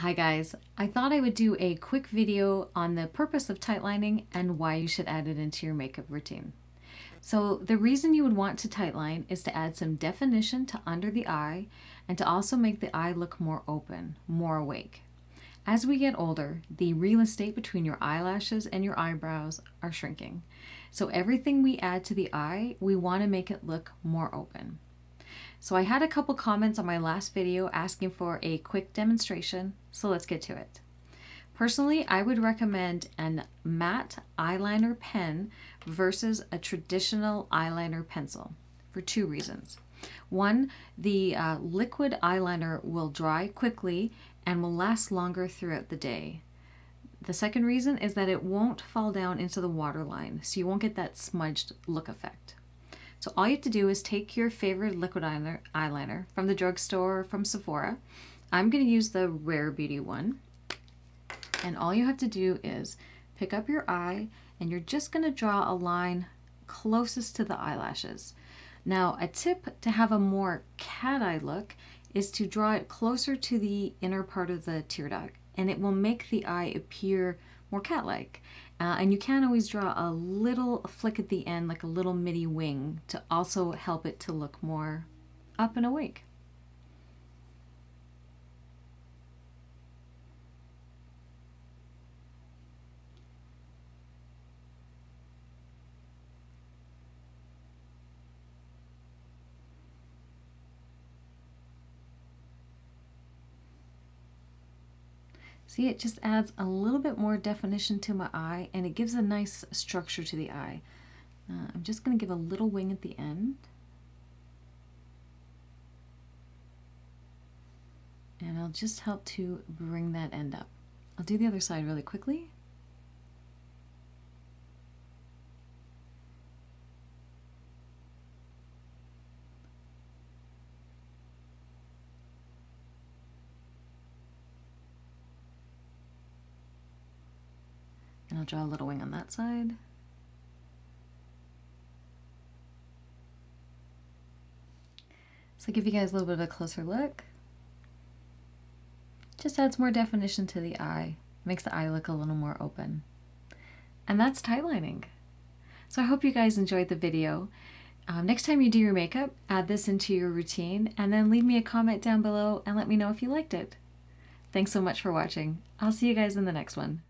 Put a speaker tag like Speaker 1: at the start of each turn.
Speaker 1: Hi guys, I thought I would do a quick video on the purpose of tightlining and why you should add it into your makeup routine. So the reason you would want to tightline is to add some definition to under the eye and to also make the eye look more open, more awake. As we get older, the real estate between your eyelashes and your eyebrows are shrinking. So everything we add to the eye, we want to make it look more open. So I had a couple comments on my last video asking for a quick demonstration, so let's get to it. Personally, I would recommend a matte eyeliner pen versus a traditional eyeliner pencil for two reasons. One, the liquid eyeliner will dry quickly and will last longer throughout the day. The second reason is that it won't fall down into the waterline, so you won't get that smudged look effect. So all you have to do is take your favorite liquid eyeliner from the drugstore or from Sephora. I'm going to use the Rare Beauty one. And all you have to do is pick up your eye and you're just going to draw a line closest to the eyelashes. Now, a tip to have a more cat eye look is to draw it closer to the inner part of the tear duct, and it will make the eye appear more cat-like. And you can always draw a little flick at the end, like a little midi wing, to also help it to look more up and awake. See, it just adds a little bit more definition to my eye, and it gives a nice structure to the eye. I'm just going to give a little wing at the end. And I'll just help to bring that end up. I'll do the other side really quickly. And I'll draw a little wing on that side. So I'll give you guys a little bit of a closer look. Just adds more definition to the eye, makes the eye look a little more open. And that's tightlining. So I hope you guys enjoyed the video. Next time you do your makeup, add this into your routine and then leave me a comment down below and let me know if you liked it. Thanks so much for watching. I'll see you guys in the next one.